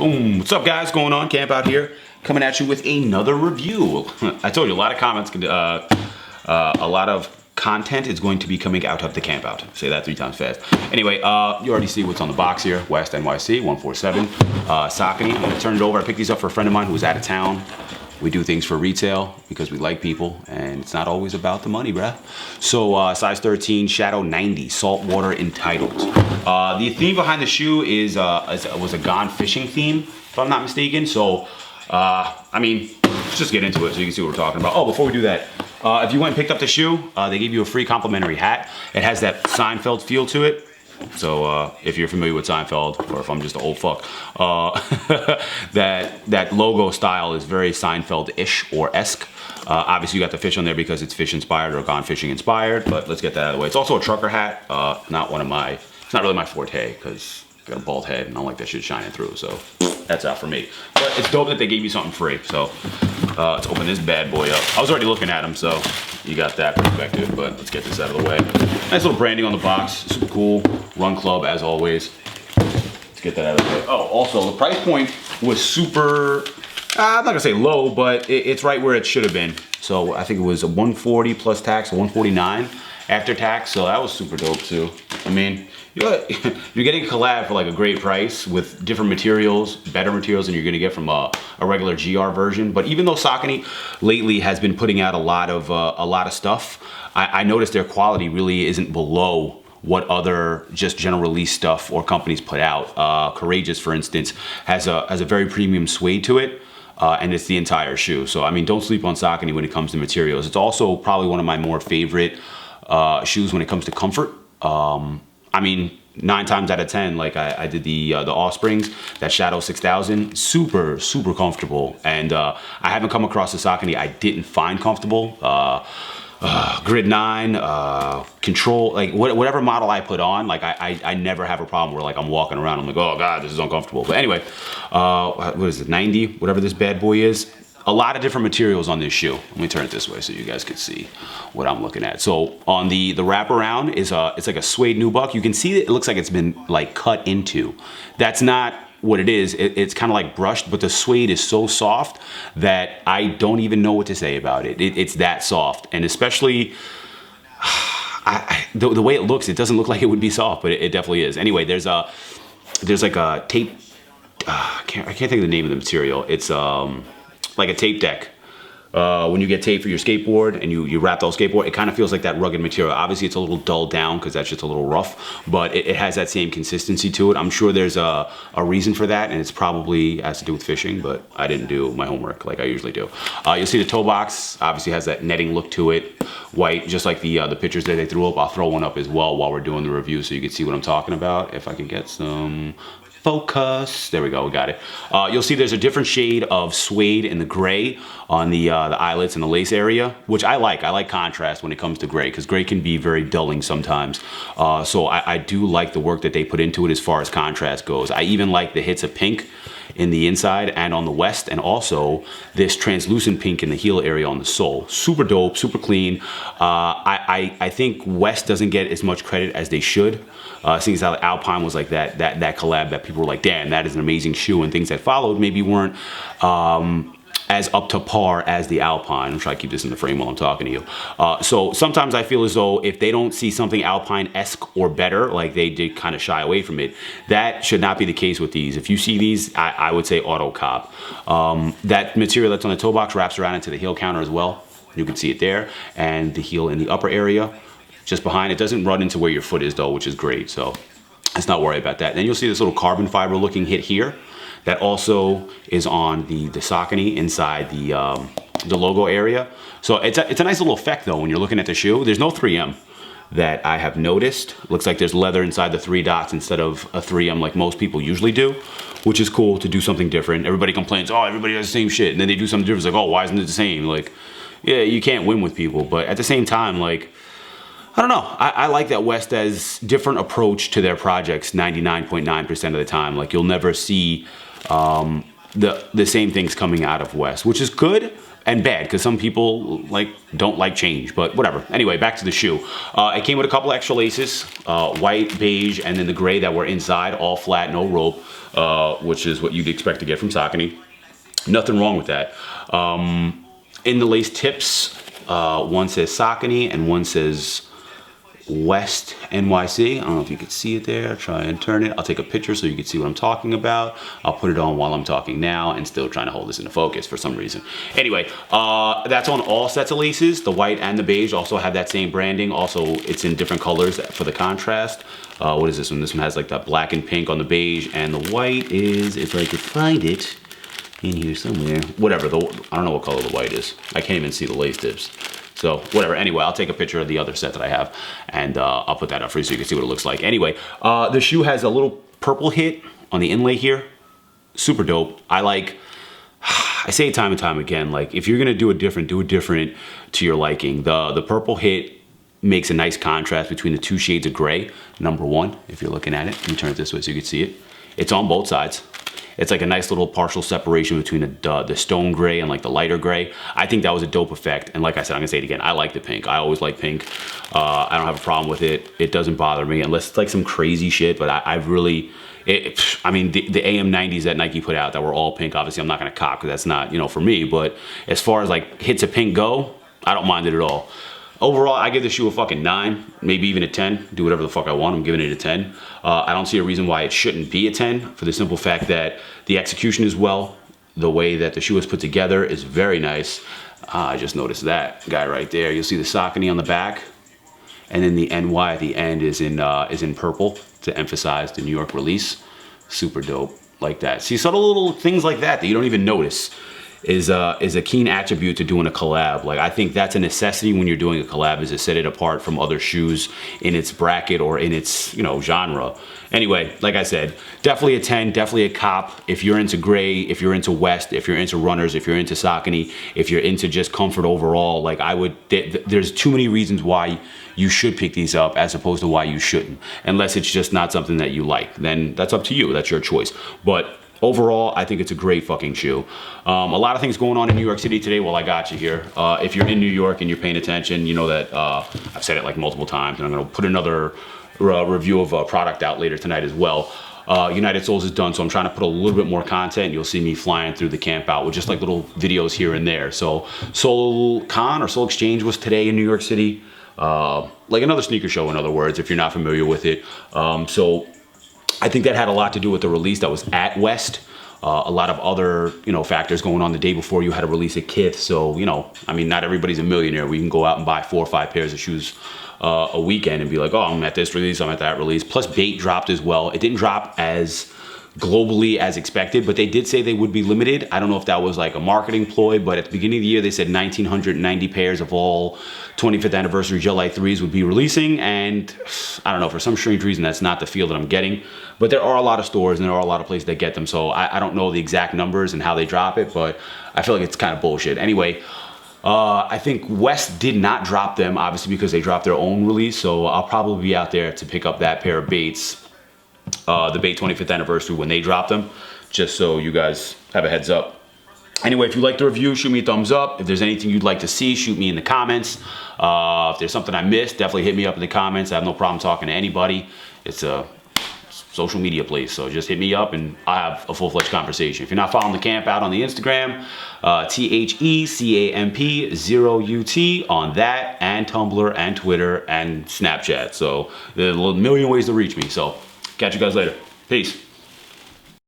Boom. What's up, guys? Going on? Camp out here, coming at you with another review. I told you a lot of comments, a lot of content is going to be coming out of the camp out. Say that 3 times fast. Anyway, you already see what's on the box here. West NYC 147 Saucony. I'm gonna turn it over. I picked these up for a friend of mine who was out of town. We do things for retail because we like people, and it's not always about the money, bruh. So size 13, Shadow 90, Saltwater Untitled. The theme behind the shoe was a gone fishing theme, if I'm not mistaken. So, I mean, let's just get into it so you can see what we're talking about. Oh, before we do that, if you went and picked up the shoe, they gave you a free complimentary hat. It has that Seinfeld feel to it. So if you're familiar with Seinfeld, or if I'm just an old fuck, that logo style is very Seinfeld-ish or esque. Obviously you got the fish on there because it's fish inspired or gone fishing inspired, but let's get that out of the way. It's also a trucker hat, it's not really my forte because I got a bald head and I don't like that shit shining through, so that's out for me. But it's dope that they gave you something free, so let's open this bad boy up. I was already looking at them, so you got that perspective, but let's get this out of the way. Nice little branding on the box, super cool. Run Club as always. Let's get that out of the way. Oh, also the price point was super, I'm not gonna say low, but it's right where it should have been. So I think it was a 140 plus tax, 149 after tax, so that was super dope too. I mean, you're getting a collab for like a great price with different materials, better materials than you're gonna get from a regular GR version. But even though Saucony lately has been putting out a lot of stuff, I noticed their quality really isn't below what other just general release stuff or companies put out. Courageous, for instance, has a very premium suede to it. And it's the entire shoe. So I mean, don't sleep on Saucony when it comes to materials. It's also probably one of my more favorite shoes when it comes to comfort. I mean, 9 times out of 10, like I did the Offsprings, that Shadow 6000, super comfortable. And I haven't come across a Saucony I didn't find comfortable. Grid 9, Control, like whatever model I put on, like I never have a problem where like I'm walking around, I'm like, oh God, this is uncomfortable. But anyway, what is it, 90, whatever this bad boy is. A lot of different materials on this shoe. Let me turn it this way so you guys can see what I'm looking at. So on the wraparound is it's like a suede nubuck. You can see that it looks like it's been like cut into. That's not what it is. It's kind of like brushed, but the suede is so soft that I don't even know what to say about it. It's that soft, and especially the way it looks, it doesn't look like it would be soft, but it definitely is. Anyway, there's like a tape. I can't think of the name of the material. It's like a tape deck. When you get tape for your skateboard and you wrap the whole skateboard, it kind of feels like that rugged material. Obviously it's a little dulled down because that's just a little rough, but it has that same consistency to it. I'm sure there's a reason for that, and it's probably has to do with fishing, but I didn't do my homework like I usually do. You'll see the toe box obviously has that netting look to it, white, just like the pictures that they threw up. I'll throw one up as well while we're doing the review so you can see what I'm talking about. If I can get some focus. There we go, we got it. You'll see there's a different shade of suede in the gray on the eyelets and the lace area, which I like. I like contrast when it comes to gray, because gray can be very dulling sometimes. So I do like the work that they put into it as far as contrast goes. I even like the hits of pink in the inside and on the west, and also this translucent pink in the heel area on the sole. Super dope, super clean. I think West doesn't get as much credit as they should. Seeing as how Alpine was like that collab that people were like, damn, that is an amazing shoe, and things that followed maybe weren't as up to par as the Alpine. I'm trying to keep this in the frame while I'm talking to you. So sometimes I feel as though if they don't see something Alpine-esque or better, like they did kind of shy away from it, that should not be the case with these. If you see these, I would say auto cop. That material that's on the toe box wraps around into the heel counter as well. You can see it there, and the heel in the upper area. Just behind, it doesn't run into where your foot is though, which is great, so let's not worry about that. Then you'll see this little carbon fiber looking hit here that also is on the Saucony inside the logo area. So it's a nice little effect though when you're looking at the shoe. There's no 3M that I have noticed. Looks like there's leather inside the 3 dots instead of a 3M like most people usually do, which is cool to do something different. Everybody complains, oh, everybody does the same shit, and then they do something different. It's like, oh, why isn't it the same? Like, yeah, you can't win with people, but at the same time, like, I don't know. I like that West has different approach to their projects 99.9% of the time. Like, you'll never see the same things coming out of West, which is good, and bad, because some people like don't like change, but whatever. Anyway, back to the shoe. It came with a couple extra laces, white, beige, and then the gray that were inside, all flat, no rope, which is what you'd expect to get from Saucony. Nothing wrong with that. In the lace tips, one says Saucony and one says West NYC. I don't know if you can see it there. Try and turn it. I'll take a picture so you can see what I'm talking about. I'll put it on while I'm talking now, and still trying to hold this into focus for some reason. Anyway, that's on all sets of laces. The white and the beige also have that same branding. Also, it's in different colors for the contrast. What is this one? This one has like that black and pink on the beige, and the white is, if I could find it, in here somewhere. Whatever, I don't know what color the white is. I can't even see the lace tips. So whatever, anyway, I'll take a picture of the other set that I have, and I'll put that up for you so you can see what it looks like. Anyway, the shoe has a little purple hit on the inlay here. Super dope. I say it time and time again, like if you're gonna do it different to your liking. The purple hit makes a nice contrast between the two shades of gray. Number one, if you're looking at it, let me turn it this way so you can see it. It's on both sides. It's like a nice little partial separation between the stone gray and like the lighter gray. I think that was a dope effect. And like I said, I'm gonna say it again, I like the pink. I always like pink. I don't have a problem with it. It doesn't bother me unless it's like some crazy shit, but I really, I mean, the AM90s that Nike put out that were all pink, obviously I'm not gonna cop because that's not, you know, for me. But as far as like hits of pink go, I don't mind it at all. Overall, I give the shoe a fucking 9, maybe even a 10. Do whatever the fuck I want, I'm giving it a 10. I don't see a reason why it shouldn't be a 10, for the simple fact that the execution is well. The way that the shoe is put together is very nice. I just noticed that guy right there. You'll see the Saucony on the back, and then the NY at the end is in purple to emphasize the New York release. Super dope, like that. See, subtle little things like that you don't even notice is a keen attribute to doing a collab. Like, I think that's a necessity when you're doing a collab, is to set it apart from other shoes in its bracket or in its, you know, genre. Anyway, like I said, definitely a 10, definitely a cop. If you're into gray, if you're into West, if you're into runners, if you're into Saucony, if you're into just comfort overall, like there's too many reasons why you should pick these up as opposed to why you shouldn't. Unless it's just not something that you like, then that's up to you, that's your choice. But overall, I think it's a great fucking shoe. A lot of things going on in New York City today while I got you here. If you're in New York and you're paying attention, you know that I've said it like multiple times, and I'm gonna put another review of a product out later tonight as well. United Soles is done, so I'm trying to put a little bit more content. You'll see me flying through the camp out with just like little videos here and there. So SoulCon or Soul Exchange was today in New York City. Like another sneaker show, in other words, if you're not familiar with it. So I think that had a lot to do with the release that was at West. A lot of other, you know, factors going on. The day before you had a release at Kith. So, you know, I mean, not everybody's a millionaire. We can go out and buy 4 or 5 pairs of shoes a weekend and be like, oh, I'm at this release, I'm at that release. Plus Bait dropped as well. It didn't drop as globally as expected, but they did say they would be limited. I don't know if that was like a marketing ploy, but at the beginning of the year, they said 1,990 pairs of all 25th anniversary Gel Light 3s would be releasing. And I don't know, for some strange reason, that's not the feel that I'm getting. But there are a lot of stores and there are a lot of places that get them. So I don't know the exact numbers and how they drop it, but I feel like it's kind of bullshit. Anyway, I think West did not drop them, obviously, because they dropped their own release. So I'll probably be out there to pick up that pair of Baits, the Bait 25th anniversary, when they drop them, just so you guys have a heads up. Anyway, if you like the review, shoot me a thumbs up. If there's anything you'd like to see, shoot me in the comments. If there's something I missed, definitely hit me up in the comments. I have no problem talking to anybody. It's a social media place, so just hit me up and I'll have a full-fledged conversation. If you're not following the camp out on the Instagram, THECAMP0UT on that, and Tumblr and Twitter and Snapchat. So there's a million ways to reach me. So catch you guys later. Peace.